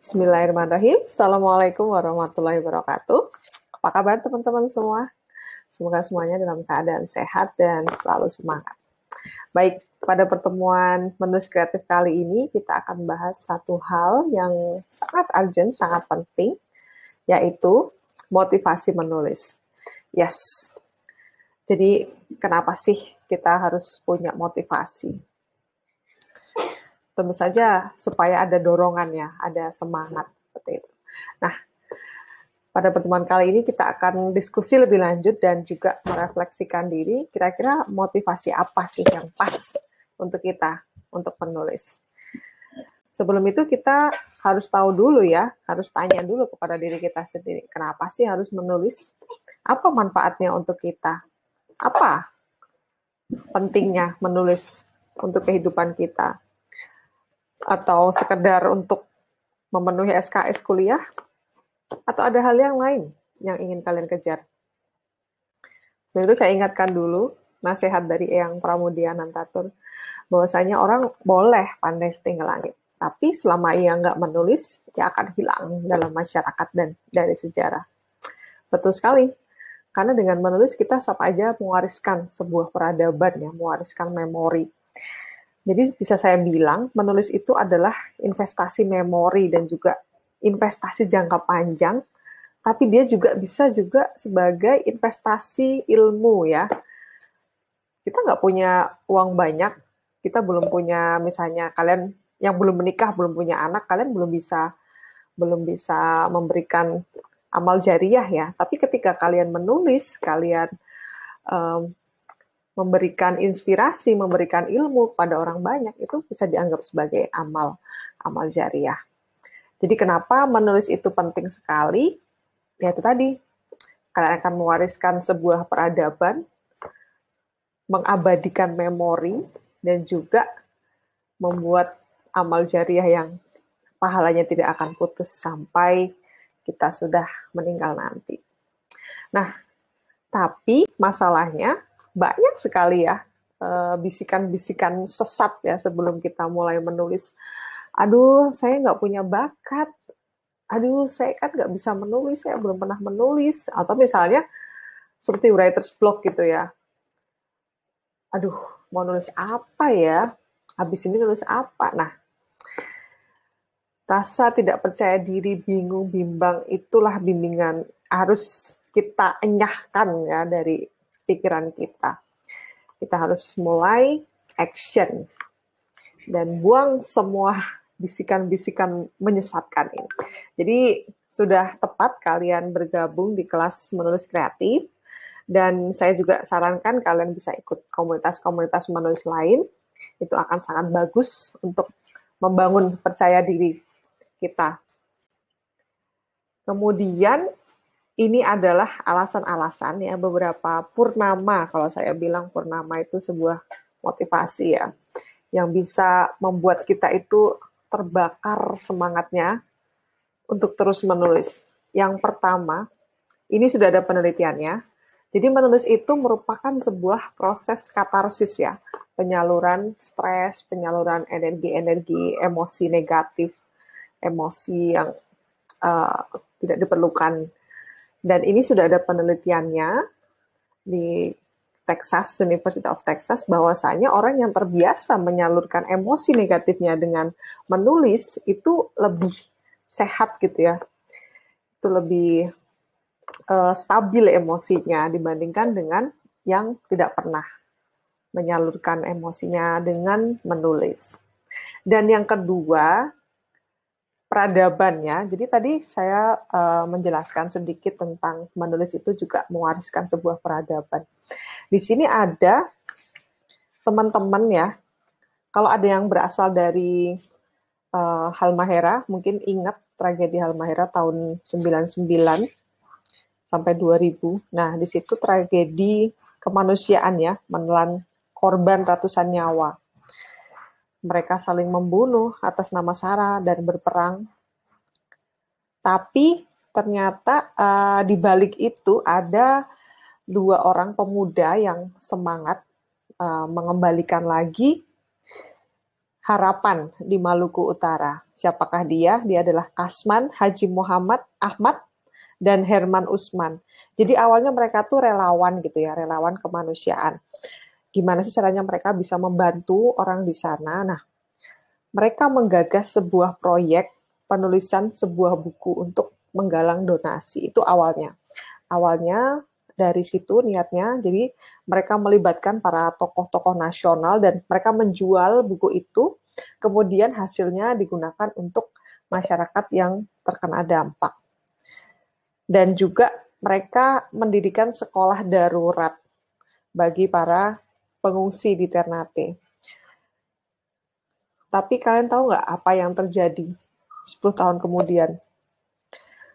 Bismillahirrahmanirrahim. Assalamualaikum warahmatullahi wabarakatuh. Apa kabar teman-teman semua? Semoga semuanya dalam keadaan sehat dan selalu semangat. Baik, pada pertemuan menulis kreatif kali ini kita akan bahas satu hal yang sangat urgent, sangat penting, yaitu motivasi menulis. Yes. Jadi kenapa sih kita harus punya motivasi? Tentu saja supaya ada dorongannya, ada semangat seperti itu. Nah, pada pertemuan kali ini kita akan diskusi lebih lanjut dan juga merefleksikan diri, kira-kira motivasi apa sih yang pas untuk kita, untuk menulis. Sebelum itu kita harus tahu dulu ya, harus tanya dulu kepada diri kita sendiri, kenapa sih harus menulis? Apa manfaatnya untuk kita? Apa pentingnya menulis untuk kehidupan kita? Atau sekedar untuk memenuhi SKS kuliah, atau ada hal yang lain yang ingin kalian kejar. Sebelum itu saya ingatkan dulu nasihat dari Eyang Pramudia Nantatur, bahwasanya orang boleh pandai setinggi langit, tapi selama ia nggak menulis, dia akan hilang dalam masyarakat dan dari sejarah. Betul sekali, karena dengan menulis kita sama aja mewariskan sebuah peradaban, ya, mewariskan memori. Jadi bisa saya bilang, menulis itu adalah investasi memori dan juga investasi jangka panjang, tapi dia juga bisa juga sebagai investasi ilmu ya. Kita nggak punya uang banyak, kita belum punya, misalnya kalian yang belum menikah, belum punya anak, kalian belum bisa memberikan amal jariah ya. Tapi ketika kalian menulis, kalian memberikan inspirasi, memberikan ilmu kepada orang banyak, itu bisa dianggap sebagai amal jariah. Jadi kenapa menulis itu penting sekali? Ya itu tadi, kalian akan mewariskan sebuah peradaban, mengabadikan memori, dan juga membuat amal jariah yang pahalanya tidak akan putus sampai kita sudah meninggal nanti. Nah, tapi masalahnya banyak sekali ya bisikan-bisikan sesat ya sebelum kita mulai menulis. Aduh, saya nggak punya bakat. Aduh, saya kan nggak bisa menulis, saya belum pernah menulis. Atau misalnya seperti writer's block gitu ya. Aduh, mau nulis apa ya? Habis ini nulis apa? Nah, rasa tidak percaya diri, bingung, bimbang, itulah bimbingan harus kita enyahkan ya dari pikiran kita. Kita harus mulai action dan buang semua bisikan-bisikan menyesatkan ini. Jadi sudah tepat kalian bergabung di kelas menulis kreatif, dan saya juga sarankan kalian bisa ikut komunitas-komunitas menulis lain. Itu akan sangat bagus untuk membangun percaya diri kita. Kemudian ini adalah alasan-alasan ya, beberapa purnama, kalau saya bilang purnama itu sebuah motivasi ya, yang bisa membuat kita itu terbakar semangatnya untuk terus menulis. Yang pertama, ini sudah ada penelitiannya, jadi menulis itu merupakan sebuah proses katarsis ya, penyaluran stres, penyaluran energi-energi, emosi negatif, emosi yang tidak diperlukan. Dan ini sudah ada penelitiannya di Texas, University of Texas, bahwasanya orang yang terbiasa menyalurkan emosi negatifnya dengan menulis itu lebih sehat gitu ya. Itu lebih stabil emosinya dibandingkan dengan yang tidak pernah menyalurkan emosinya dengan menulis. Dan yang kedua, peradaban ya. Jadi tadi saya menjelaskan sedikit tentang menulis itu juga mewariskan sebuah peradaban. Di sini ada teman-teman ya, kalau ada yang berasal dari Halmahera, mungkin ingat tragedi Halmahera tahun 99 sampai 2000. Nah, di situ tragedi kemanusiaan ya, menelan korban ratusan nyawa. Mereka saling membunuh atas nama SARA dan berperang. Tapi ternyata di balik itu ada 2 orang pemuda yang semangat mengembalikan lagi harapan di Maluku Utara. Siapakah dia? Dia adalah Kasman, Haji Muhammad Ahmad, dan Herman Usman. Jadi awalnya mereka tuh relawan gitu ya, relawan kemanusiaan. Gimana sih caranya mereka bisa membantu orang di sana? Nah, mereka menggagas sebuah proyek penulisan sebuah buku untuk menggalang donasi. Itu awalnya. Awalnya dari situ niatnya, jadi mereka melibatkan para tokoh-tokoh nasional dan mereka menjual buku itu, kemudian hasilnya digunakan untuk masyarakat yang terkena dampak. Dan juga mereka mendirikan sekolah darurat bagi para pengungsi di Ternate. Tapi kalian tahu nggak apa yang terjadi 10 tahun kemudian?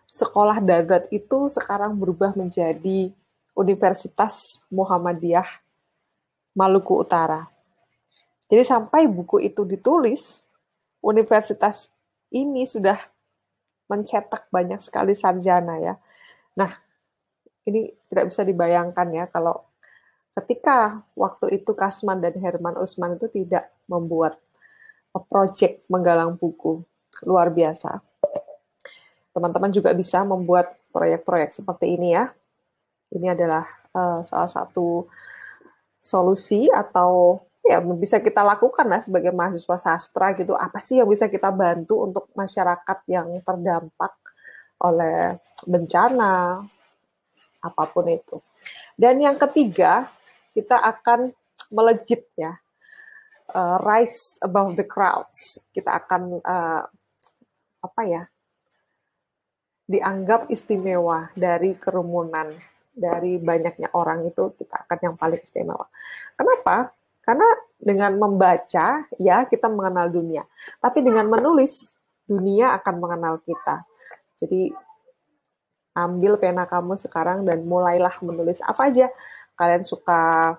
Sekolah darurat itu sekarang berubah menjadi Universitas Muhammadiyah Maluku Utara. Jadi sampai buku itu ditulis, universitas ini sudah mencetak banyak sekali sarjana ya. Nah, ini tidak bisa dibayangkan ya kalau ketika waktu itu Kasman dan Herman Usman itu tidak membuat project menggalang buku. Luar biasa. Teman-teman juga bisa membuat proyek-proyek seperti ini ya. Ini adalah salah satu solusi atau ya bisa kita lakukan lah sebagai mahasiswa sastra gitu. Apa sih yang bisa kita bantu untuk masyarakat yang terdampak oleh bencana, apapun itu. Dan yang ketiga, kita akan melejit ya, rise above the crowds. Kita akan dianggap istimewa dari kerumunan, dari banyaknya orang itu kita akan yang paling istimewa. Kenapa? Karena dengan membaca ya kita mengenal dunia, tapi dengan menulis dunia akan mengenal kita. Jadi ambil pena kamu sekarang dan mulailah menulis apa aja. Kalian suka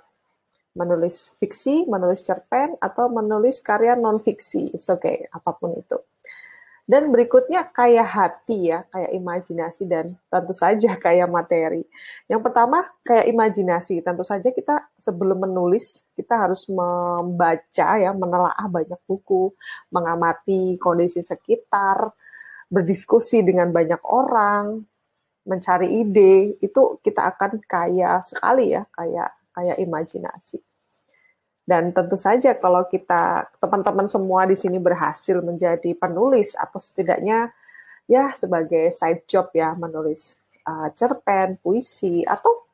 menulis fiksi, menulis cerpen, atau menulis karya non-fiksi. It's okay, apapun itu. Dan berikutnya kaya hati ya, kaya imajinasi dan tentu saja kaya materi. Yang pertama kaya imajinasi, tentu saja kita sebelum menulis kita harus membaca ya, menelaah banyak buku, mengamati kondisi sekitar, berdiskusi dengan banyak orang, mencari ide, itu kita akan kaya sekali ya, kaya imajinasi. Dan tentu saja kalau kita, teman-teman semua di sini berhasil menjadi penulis atau setidaknya ya sebagai side job ya, menulis cerpen, puisi, atau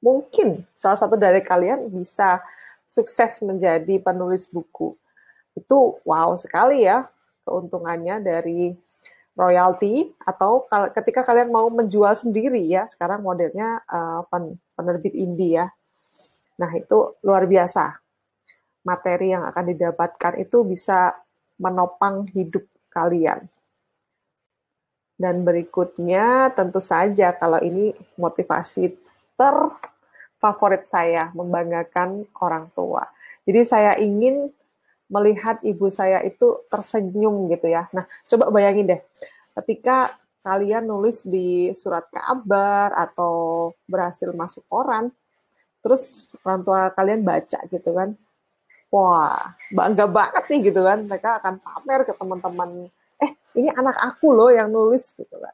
mungkin salah satu dari kalian bisa sukses menjadi penulis buku. Itu wow sekali ya keuntungannya dari royalti, atau ketika kalian mau menjual sendiri ya, sekarang modelnya penerbit indie ya. Nah itu luar biasa. Materi yang akan didapatkan itu bisa menopang hidup kalian. Dan berikutnya tentu saja kalau ini motivasi terfavorit saya, membanggakan orang tua. Jadi saya ingin melihat ibu saya itu tersenyum gitu ya. Nah, coba bayangin deh, ketika kalian nulis di surat kabar atau berhasil masuk koran, terus orang tua kalian baca gitu kan, wah, bangga banget nih gitu kan. Mereka akan pamer ke teman-teman, ini anak aku loh yang nulis gitu kan.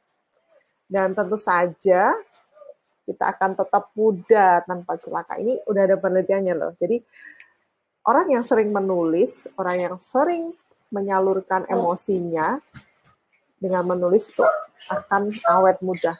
Dan tentu saja kita akan tetap muda tanpa celaka. Ini udah ada penelitiannya loh. Jadi orang yang sering menulis, orang yang sering menyalurkan emosinya dengan menulis itu akan awet muda.